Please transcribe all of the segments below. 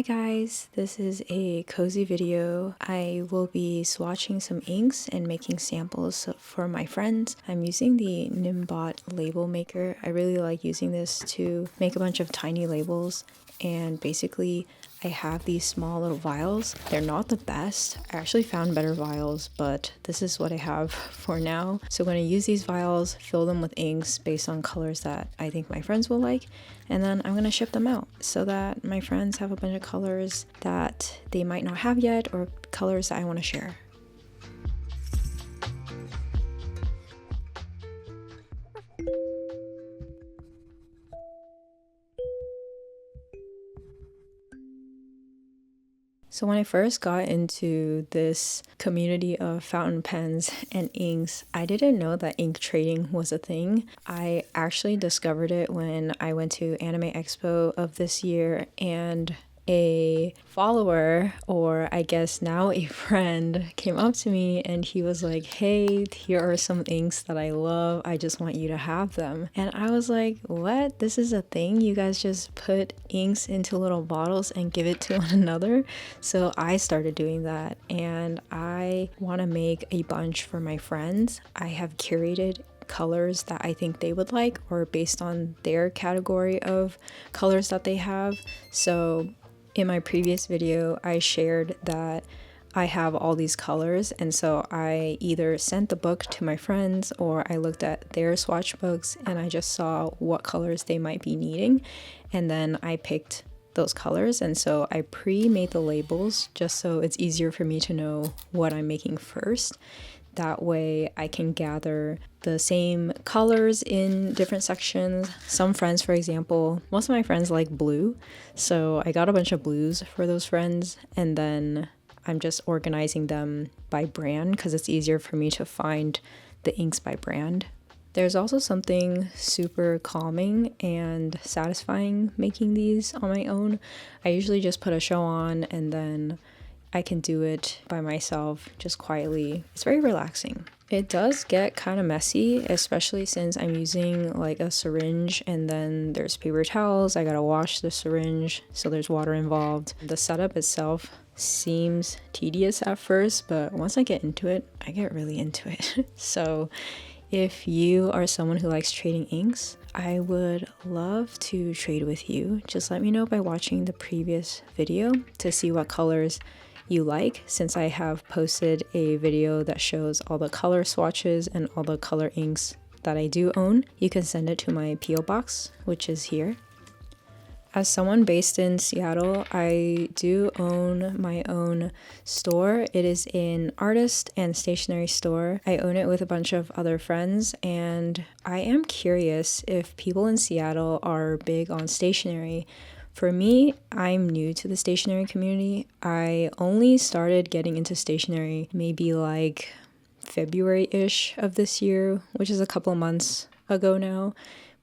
Hi guys, this is a cozy video. I will be swatching some inks and making samples for my friends. I'm using the Nimbot label maker. I really like using this to make a bunch of tiny labels, and basically I have these small little vials. They're not the best. I actually found better vials, but this is what I have for now. So I'm going to use these vials, fill them with inks based on colors that I think my friends will like, and then I'm going to ship them out so that my friends have a bunch of colors that they might not have yet or colors that I want to share. So when I first got into this community of fountain pens and inks, I didn't know that ink trading was a thing. I actually discovered it when I went to Anime Expo of this year, and a follower, or I guess now a friend, came up to me and he was like, hey, here are some inks that I love. I just want you to have them. And I was like, what? This is a thing? You guys just put inks into little bottles and give it to one another? So I started doing that, and I want to make a bunch for my friends. I have curated colors that I think they would like, or based on their category of colors that they have. So in my previous video, I shared that I have all these colors, and so I either sent the book to my friends or I looked at their swatch books and I just saw what colors they might be needing, and then I picked those colors. And so I pre-made the labels just so it's easier for me to know what I'm making first. That way I can gather the same colors in different sections. Some friends, for example, most of my friends like blue, so I got a bunch of blues for those friends, and then I'm just organizing them by brand because it's easier for me to find the inks by brand. There's also something super calming and satisfying making these on my own. I usually just put a show on and then I can do it by myself, just quietly. It's very relaxing. It does get kind of messy, especially since I'm using like a syringe and then there's paper towels. I gotta wash the syringe, so there's water involved. The setup itself seems tedious at first, but once I get into it, I get really into it. So if you are someone who likes trading inks, I would love to trade with you. Just let me know by watching the previous video to see what colors you like, since I have posted a video that shows all the color swatches and all the color inks that I do own. You can send it to my PO box, which is here. As someone based in Seattle, I do own my own store. It is an artist and stationery store. I own it with a bunch of other friends, and I am curious if people in Seattle are big on stationery. For me, I'm new to the stationery community. I only started getting into stationery maybe like February-ish of this year, which is a couple months ago now.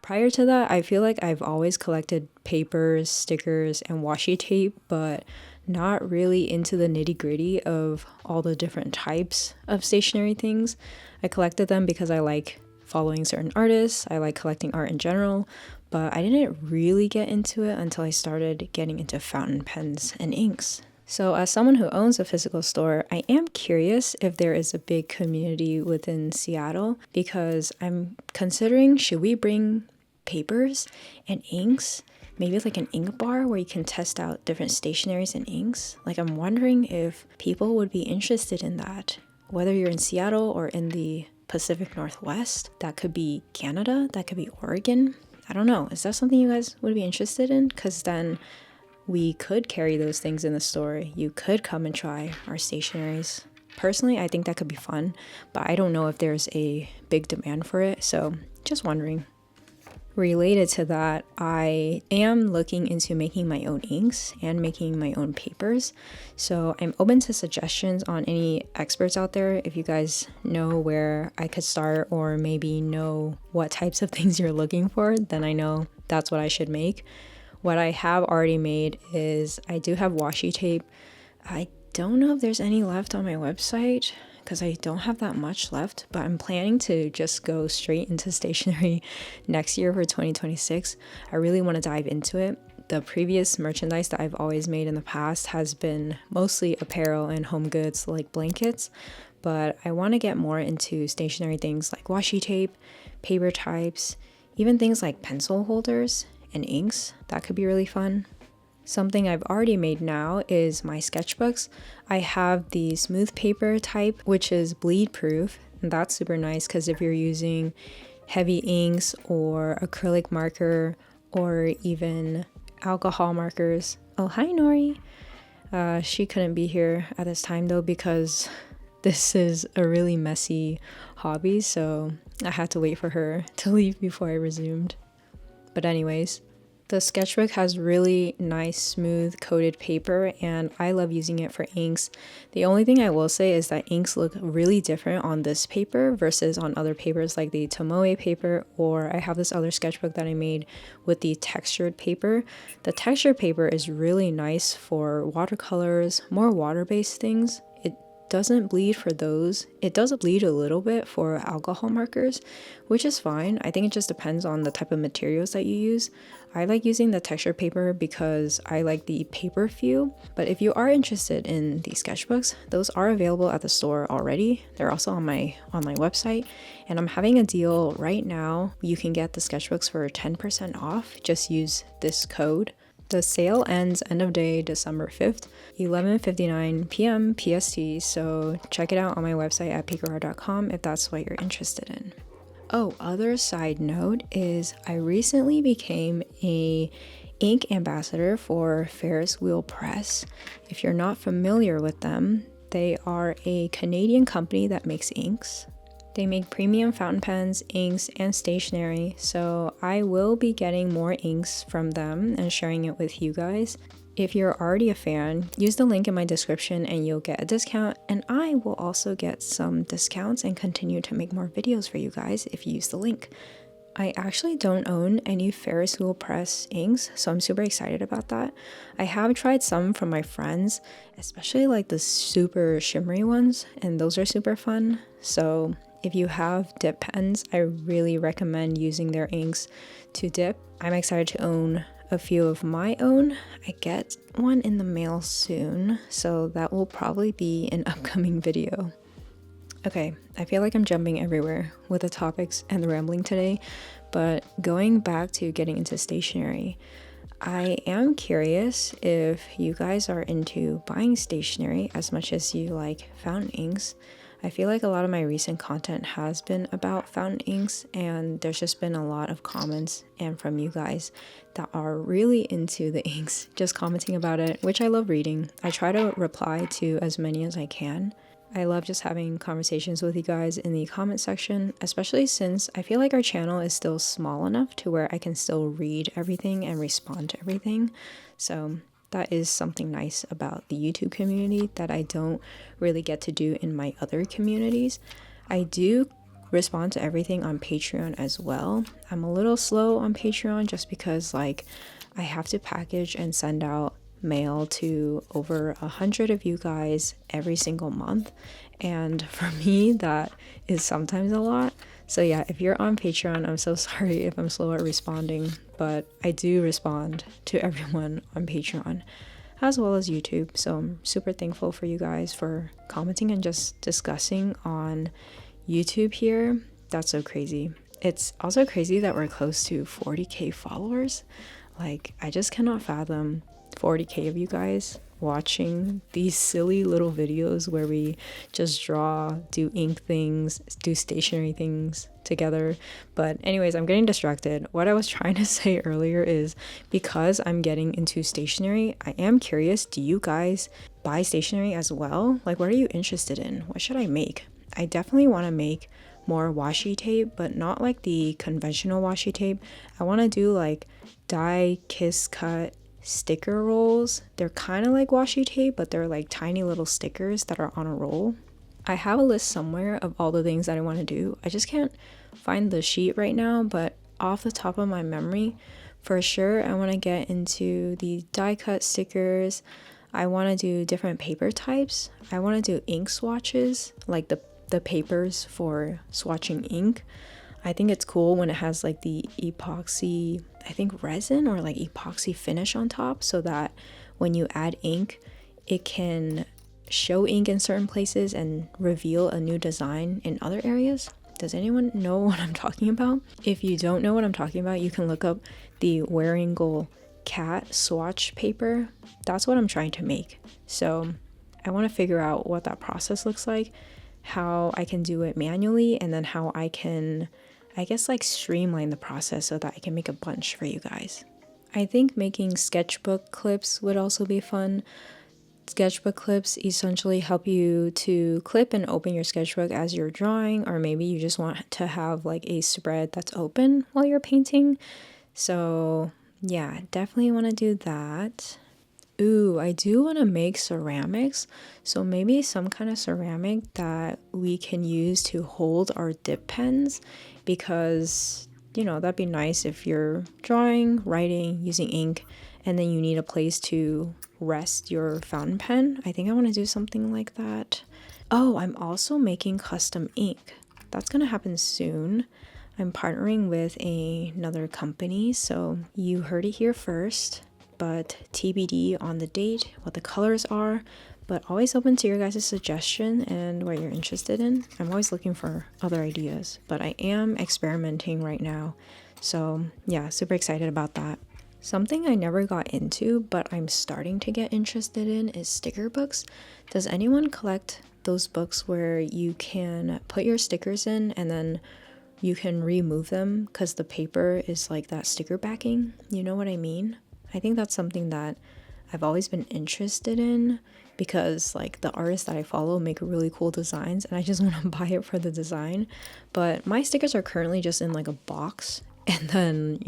Prior to that, I feel like I've always collected papers, stickers, and washi tape, but not really into the nitty-gritty of all the different types of stationery things. I collected them because I like following certain artists. I like collecting art in general, but I didn't really get into it until I started getting into fountain pens and inks. So as someone who owns a physical store, I am curious if there is a big community within Seattle, because I'm considering, should we bring papers and inks? Maybe like an ink bar where you can test out different stationeries and inks. Like, I'm wondering if people would be interested in that, whether you're in Seattle or in the Pacific Northwest. That could be Canada, that could be Oregon. I don't know. Is that something you guys would be interested in? Because then we could carry those things in the store. You could come and try our stationeries. Personally, I think that could be fun, but I don't know if there's a big demand for it, so just wondering. Related to that, I am looking into making my own inks and making my own papers. So I'm open to suggestions on any experts out there. If you guys know where I could start, or maybe know what types of things you're looking for, then I know that's what I should make. What I have already made is I do have washi tape. I don't know if there's any left on my website, because I don't have that much left, but I'm planning to just go straight into stationery next year for 2026. I really want to dive into it. the previous merchandise that I've always made in the past has been mostly apparel and home goods like blankets, but I want to get more into stationery things like washi tape, paper types, even things like pencil holders and inks. That could be really fun. Something I've already made now is my sketchbooks. I have the smooth paper type, which is bleed proof, and that's super nice because if you're using heavy inks or acrylic marker or even alcohol markers. Oh, hi Nori. She couldn't be here at this time though because this is a really messy hobby, so I had to wait for her to leave before I resumed. But anyways, the sketchbook has really nice smooth coated paper and I love using it for inks. The only thing I will say is that inks look really different on this paper versus on other papers like the Tomoe paper, or I have this other sketchbook that I made with the textured paper. The textured paper is really nice for watercolors, more water-based things. It doesn't bleed for those. It does bleed a little bit for alcohol markers, which is fine. I think it just depends on the type of materials that you use. I like using the texture paper because I like the paper feel, but if you are interested in these sketchbooks, those are available at the store already. They're also on my online website, and I'm having a deal right now. You can get the sketchbooks for 10% off. Just use this code. The sale ends end of day December 5th, 11:59 p.m. PST, so check it out on my website at pikarar.com if that's what you're interested in. Oh, other side note is I recently became a ink ambassador for Ferris Wheel Press. If you're not familiar with them, they are a Canadian company that makes inks. They make premium fountain pens, inks, and stationery, so I will be getting more inks from them and sharing it with you guys. If you're already a fan, use the link in my description and you'll get a discount, and I will also get some discounts and continue to make more videos for you guys if you use the link. I actually don't own any Ferris Wheel Press inks, so I'm super excited about that. I have tried some from my friends, especially like the super shimmery ones, and those are super fun. So if you have dip pens, I really recommend using their inks to dip. I'm excited to own a few of my own. I get one in the mail soon, so that will probably be an upcoming video. Okay, I feel like I'm jumping everywhere with the topics and the rambling today, but going back to getting into stationery, I am curious if you guys are into buying stationery as much as you like fountain inks. I feel like a lot of my recent content has been about fountain inks, and there's just been a lot of comments and from you guys that are really into the inks, just commenting about it, which I love reading. I try to reply to as many as I can. I love just having conversations with you guys in the comment section, especially since I feel like our channel is still small enough to where I can still read everything and respond to everything. So that is something nice about the YouTube community that I don't really get to do in my other communities. I do respond to everything on Patreon as well. I'm a little slow on Patreon just because like I have to package and send out mail to over 100 of you guys every single month, and for me that is sometimes a lot. So yeah, if you're on Patreon, I'm so sorry if I'm slow at responding, but I do respond to everyone on Patreon as well as YouTube. So I'm super thankful for you guys for commenting and just discussing on YouTube here. That's so crazy. It's also crazy that we're close to 40k followers. Like, I just cannot fathom 40k of you guys watching these silly little videos where we just draw, do ink things, do stationery things together. But anyways, I'm getting distracted. What I was trying to say earlier is because I'm getting into stationery, I am curious, do you guys buy stationery as well? Like, what are you interested in? What should I make? I definitely want to make more washi tape, but not like the conventional washi tape. I want to do like die kiss cut sticker rolls. They're kind of like washi tape, but they're like tiny little stickers that are on a roll. I have a list somewhere of all the things that I want to do. I just can't find the sheet right now, but off the top of my memory, for sure I want to get into the die cut stickers. I want to do different paper types. I want to do ink swatches, like the papers for swatching ink. I think it's cool when it has like the epoxy I think resin or like epoxy finish on top, so that when you add ink, it can show ink in certain places and reveal a new design in other areas. Does anyone know what I'm talking about? If you don't know what I'm talking about, you can look up the Waringle cat swatch paper. That's what I'm trying to make. So I want to figure out what that process looks like, how I can do it manually, and then how I can, I guess, like streamline the process so that I can make a bunch for you guys. I think making sketchbook clips would also be fun. Sketchbook clips essentially help you to clip and open your sketchbook as you're drawing, or maybe you just want to have like a spread that's open while you're painting. So yeah, definitely want to do that. Ooh, I do want to make ceramics, so maybe some kind of ceramic that we can use to hold our dip pens, because that'd be nice if you're drawing, writing, using ink, and then you need a place to rest your fountain pen. I think I want to do something like that. Oh, I'm also making custom ink. That's gonna happen soon. I'm partnering with another company, so you heard it here first, but TBD on the date, what the colors are, but always open to your guys' suggestion and what you're interested in. I'm always looking for other ideas, but I am experimenting right now. So yeah, super excited about that. Something I never got into, but I'm starting to get interested in, is sticker books. Does anyone collect those books where you can put your stickers in and then you can remove them because the paper is like that sticker backing? You know what I mean? I think that's something that I've always been interested in, because like the artists that I follow make really cool designs and I just want to buy it for the design. But my stickers are currently just in like a box, and then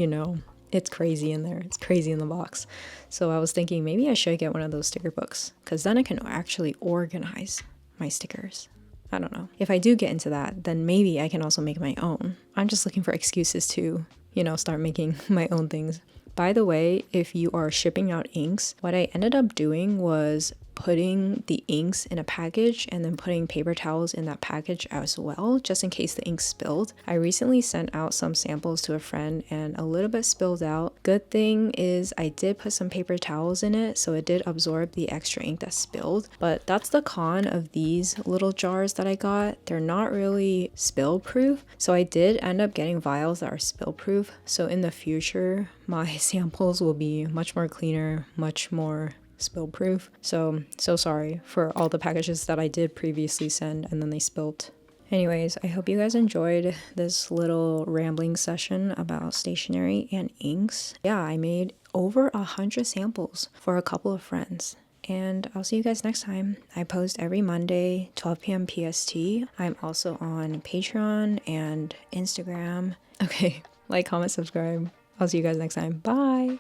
it's crazy in there. It's crazy in the box. So I was thinking maybe I should get one of those sticker books, because then I can actually organize my stickers. I don't know. If I do get into that, then maybe I can also make my own. I'm just looking for excuses to, start making my own things. By the way, if you are shipping out inks, what I ended up doing was putting the inks in a package and then putting paper towels in that package as well, just in case the ink spilled. I recently sent out some samples to a friend and a little bit spilled out. Good thing is I did put some paper towels in it, so it did absorb the extra ink that spilled. But that's the con of these little jars that I got. They're not really spill proof. So I did end up getting vials that are spill proof. So in the future, my samples will be much more cleaner, much more spill proof. So sorry for all the packages that I did previously send and then they spilled. Anyways, I hope you guys enjoyed this little rambling session about stationery and inks. Yeah, I made over 100 samples for a couple of friends. And I'll see you guys next time. I post every Monday, 12 p.m. PST. I'm also on Patreon and Instagram. Okay, like, comment, subscribe. I'll see you guys next time. Bye!